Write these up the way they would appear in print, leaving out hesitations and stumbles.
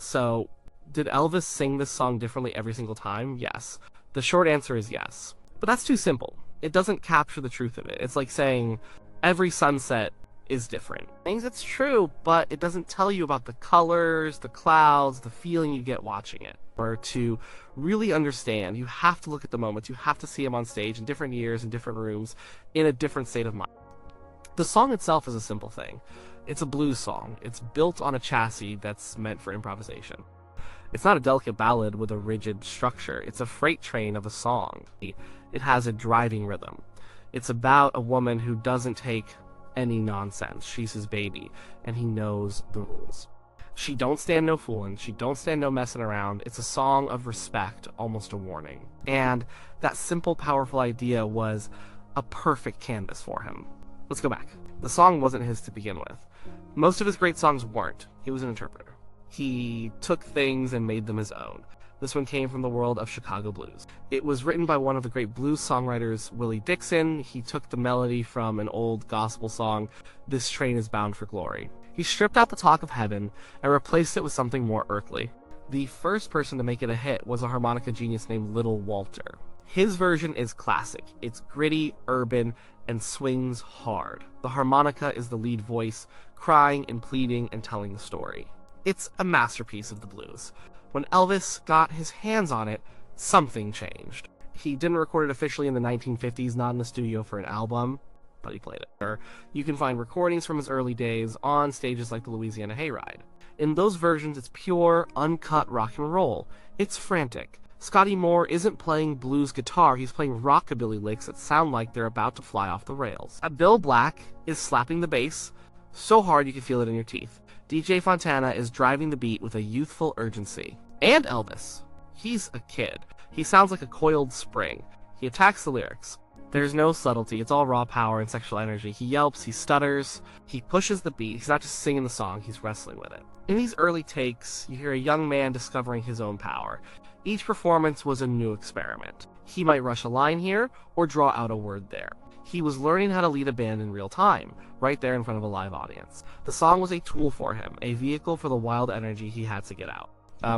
So, did Elvis sing this song differently every single time? Yes. The short answer is yes. But that's too simple. It doesn't capture the truth of it. It's like saying every sunset is different. Things it's true, but it doesn't tell you about the colors, the clouds, the feeling you get watching it. Or to really understand, you have to look at the moments. You have to see him on stage in different years, in different rooms, in a different state of mind. The song itself is a simple thing. It's a blues song. It's built on a chassis that's meant for improvisation. It's not a delicate ballad with a rigid structure. It's a freight train of a song. It has a driving rhythm. It's about a woman who doesn't take any nonsense. She's his baby, and he knows the rules. She don't stand no fooling. She don't stand no messing around. It's a song of respect, almost a warning. And that simple, powerful idea was a perfect canvas for him. Let's go back. The song wasn't his to begin with. Most of his great songs weren't. He was an interpreter. He took things and made them his own. This one came from the world of Chicago blues. It was written by one of the great blues songwriters, Willie Dixon. He took the melody from an old gospel song, "This Train is Bound for Glory." He stripped out the talk of heaven and replaced it with something more earthly. The first person to make it a hit was a harmonica genius named Little Walter. His version is classic. It's gritty, urban, and swings hard. The harmonica is the lead voice, crying and pleading and telling the story. It's a masterpiece of the blues. When Elvis got his hands on it, something changed. He didn't record it officially in the 1950s, not in the studio for an album, but he played it. You can find recordings from his early days on stages like the Louisiana Hayride. In those versions, it's pure, uncut rock and roll. It's frantic. Scotty Moore isn't playing blues guitar, he's playing rockabilly licks that sound like they're about to fly off the rails. Bill Black is slapping the bass so hard you can feel it in your teeth. DJ Fontana is driving the beat with a youthful urgency. And Elvis. He's a kid. He sounds like a coiled spring. He attacks the lyrics. There's no subtlety, it's all raw power and sexual energy. He yelps, he stutters, he pushes the beat. He's not just singing the song, he's wrestling with it. In these early takes, you hear a young man discovering his own power. Each performance was a new experiment. He might rush a line here, or draw out a word there. He was learning how to lead a band in real time, right there in front of a live audience. The song was a tool for him, a vehicle for the wild energy he had to get out.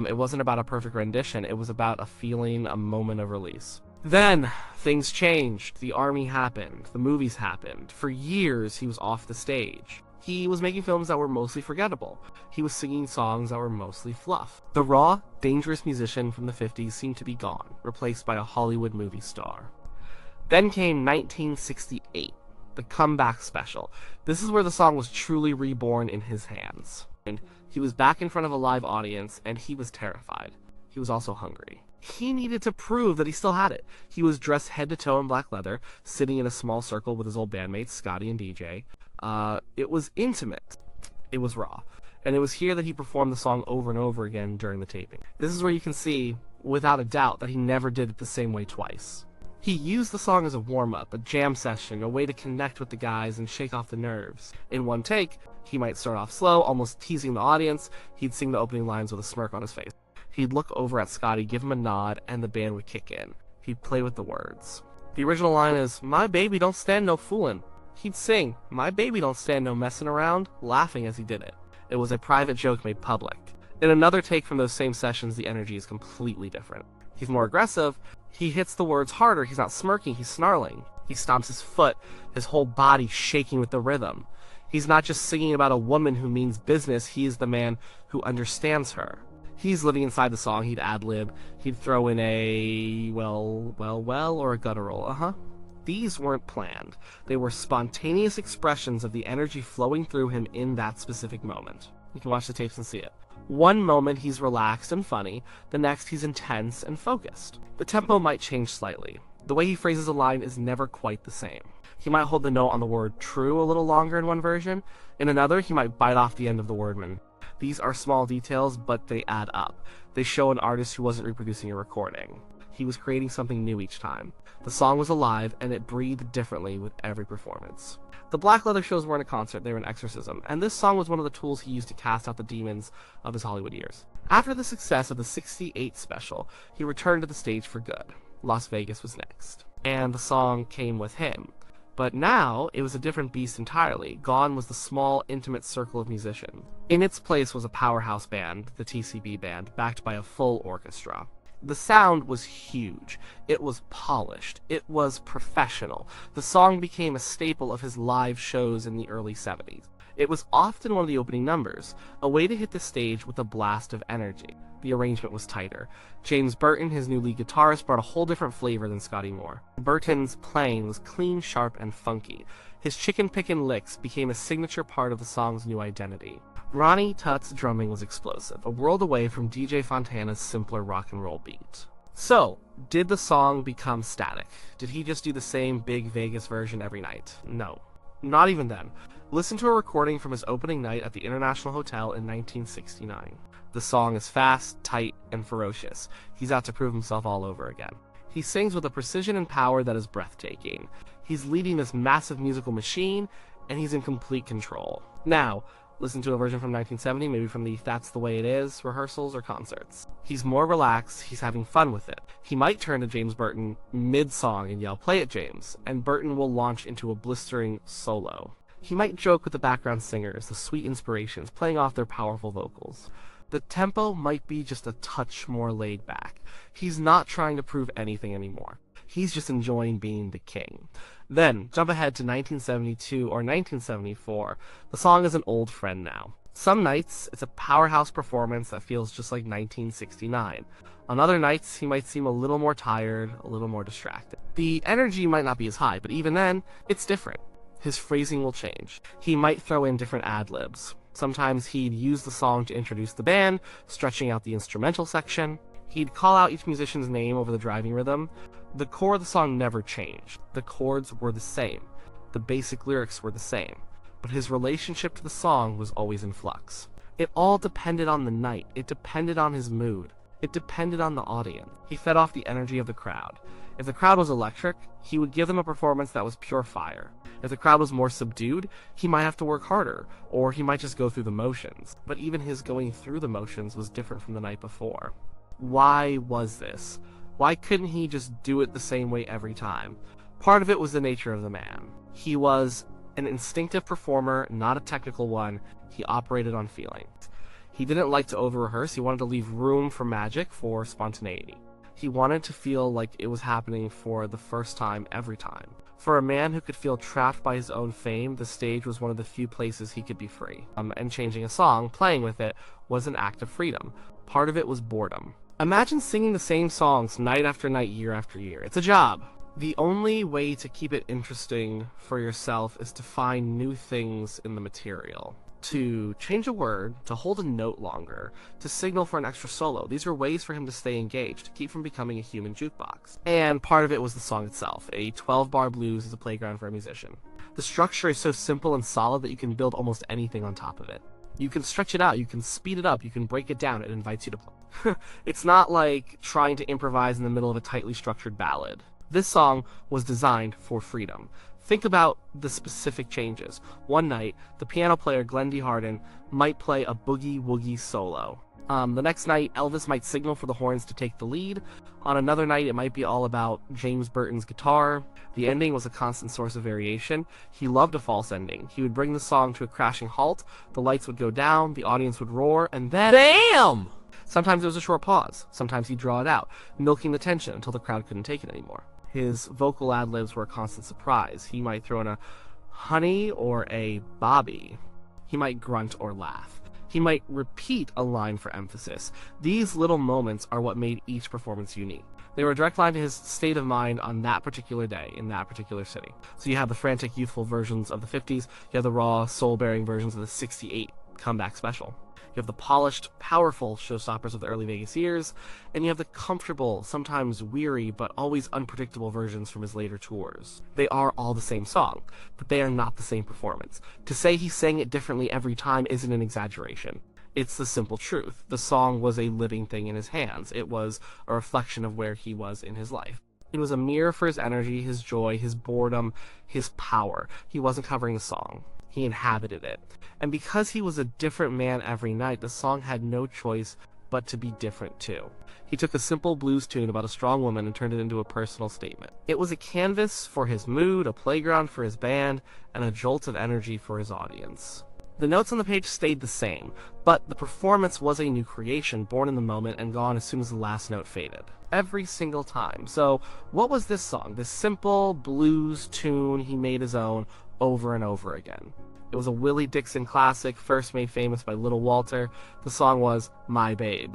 It wasn't about a perfect rendition, it was about a feeling, a moment of release. Then, things changed. The army happened. The movies happened. For years, he was off the stage. He was making films that were mostly forgettable. He was singing songs that were mostly fluff. The raw, dangerous musician from the 50s seemed to be gone, replaced by a Hollywood movie star. Then came 1968, the comeback special. This is where the song was truly reborn in his hands. And he was back in front of a live audience, and he was terrified. He was also hungry. He needed to prove that he still had it. He was dressed head to toe in black leather, sitting in a small circle with his old bandmates, Scotty and DJ. It was intimate. It was raw. And it was here that he performed the song over and over again during the taping. This is where you can see, without a doubt, that he never did it the same way twice. He used the song as a warm-up, a jam session, a way to connect with the guys and shake off the nerves. In one take, he might start off slow, almost teasing the audience. He'd sing the opening lines with a smirk on his face. He'd look over at Scotty, give him a nod, and the band would kick in. He'd play with the words. The original line is, "My baby don't stand no foolin'." He'd sing, "My baby don't stand no messing around," laughing as he did it. It was a private joke made public. In another take from those same sessions, the energy is completely different. He's more aggressive. He hits the words harder. He's not smirking, he's snarling. He stomps his foot, his whole body shaking with the rhythm. He's not just singing about a woman who means business, he is the man who understands her. He's living inside the song. He'd ad-lib. He'd throw in a well, or a guttural, These weren't planned. They were spontaneous expressions of the energy flowing through him in that specific moment. You can watch the tapes and see it. One moment he's relaxed and funny, the next he's intense and focused. The tempo might change slightly. The way he phrases a line is never quite the same. He might hold the note on the word true a little longer in one version. In another, he might bite off the end of the word man. These are small details, but they add up. They show an artist who wasn't reproducing a recording. He was creating something new each time. The song was alive, and it breathed differently with every performance. The black leather shows weren't a concert, they were an exorcism, and this song was one of the tools he used to cast out the demons of his Hollywood years. After the success of the '68 special, he returned to the stage for good. Las Vegas was next. And the song came with him. But now, it was a different beast entirely. Gone was the small, intimate circle of musicians. In its place was a powerhouse band, the TCB band, backed by a full orchestra. The sound was huge. It was polished. It was professional. The song became a staple of his live shows in the early 70s. It was often one of the opening numbers, a way to hit the stage with a blast of energy. The arrangement was tighter. James Burton, his new lead guitarist, brought a whole different flavor than Scotty Moore. Burton's playing was clean, sharp, and funky. His chicken-pickin' licks became a signature part of the song's new identity. Ronnie Tutt's drumming was explosive, a world away from DJ Fontana's simpler rock and roll beat. So, did the song become static? Did he just do the same big Vegas version every night? No. Not even then. Listen to a recording from his opening night at the International Hotel in 1969. The song is fast, tight, and ferocious. He's out to prove himself all over again. He sings with a precision and power that is breathtaking. He's leading this massive musical machine, and he's in complete control. Now, listen to a version from 1970, maybe from the That's the Way It Is rehearsals or concerts. He's more relaxed, he's having fun with it. He might turn to James Burton mid-song and yell, "Play it, James," and Burton will launch into a blistering solo. He might joke with the background singers, the sweet inspirations, playing off their powerful vocals. The tempo might be just a touch more laid back. He's not trying to prove anything anymore. He's just enjoying being the king. Then, jump ahead to 1972 or 1974. The song is an old friend now. Some nights, it's a powerhouse performance that feels just like 1969. On other nights, he might seem a little more tired, a little more distracted. The energy might not be as high, but even then, it's different. His phrasing will change. He might throw in different ad-libs. Sometimes he'd use the song to introduce the band, stretching out the instrumental section. He'd call out each musician's name over the driving rhythm. The core of the song never changed. The chords were the same. The basic lyrics were the same. But his relationship to the song was always in flux. It all depended on the night. It depended on his mood. It depended on the audience. He fed off the energy of the crowd. If the crowd was electric, he would give them a performance that was pure fire. If the crowd was more subdued, he might have to work harder, or he might just go through the motions. But even his going through the motions was different from the night before. Why was this? Why couldn't he just do it the same way every time? Part of it was the nature of the man. He was an instinctive performer, not a technical one. He operated on feelings. He didn't like to over-rehearse. He wanted to leave room for magic, for spontaneity. He wanted to feel like it was happening for the first time every time. For a man who could feel trapped by his own fame, the stage was one of the few places he could be free. And changing a song, playing with it, was an act of freedom. Part of it was boredom. Imagine singing the same songs night after night, year after year. It's a job. The only way to keep it interesting for yourself is to find new things in the material. To change a word, to hold a note longer, to signal for an extra solo. These are ways for him to stay engaged, to keep from becoming a human jukebox. And part of it was the song itself. A 12-bar blues is a playground for a musician. The structure is so simple and solid that you can build almost anything on top of it. You can stretch it out, you can speed it up, you can break it down, it invites you to play. It's not like trying to improvise in the middle of a tightly structured ballad. This song was designed for freedom. Think about the specific changes. One night, the piano player Glenn D. Hardin might play a boogie-woogie solo. The next night, Elvis might signal for the horns to take the lead. On another night, it might be all about James Burton's guitar. The ending was a constant source of variation. He loved a false ending. He would bring the song to a crashing halt, the lights would go down, the audience would roar, and then BAM! Sometimes it was a short pause. Sometimes he'd draw it out, milking the tension until the crowd couldn't take it anymore. His vocal ad-libs were a constant surprise. He might throw in a honey or a Bobby. He might grunt or laugh. He might repeat a line for emphasis. These little moments are what made each performance unique. They were a direct line to his state of mind on that particular day, in that particular city. So you have the frantic, youthful versions of the 50s, you have the raw, soul-bearing versions of the 68 comeback special. You have the polished, powerful showstoppers of the early Vegas years, and you have the comfortable, sometimes weary, but always unpredictable versions from his later tours. They are all the same song, but they are not the same performance. To say he sang it differently every time isn't an exaggeration. It's the simple truth. The song was a living thing in his hands. It was a reflection of where he was in his life. It was a mirror for his energy, his joy, his boredom, his power. He wasn't covering the song. He inhabited it. And because he was a different man every night, the song had no choice but to be different too. He took a simple blues tune about a strong woman and turned it into a personal statement. It was a canvas for his mood, a playground for his band, and a jolt of energy for his audience. The notes on the page stayed the same, but the performance was a new creation, born in the moment and gone as soon as the last note faded. Every single time. So, what was this song? This simple blues tune he made his own over and over again. It was a Willie Dixon classic, first made famous by Little Walter. The song was My Babe.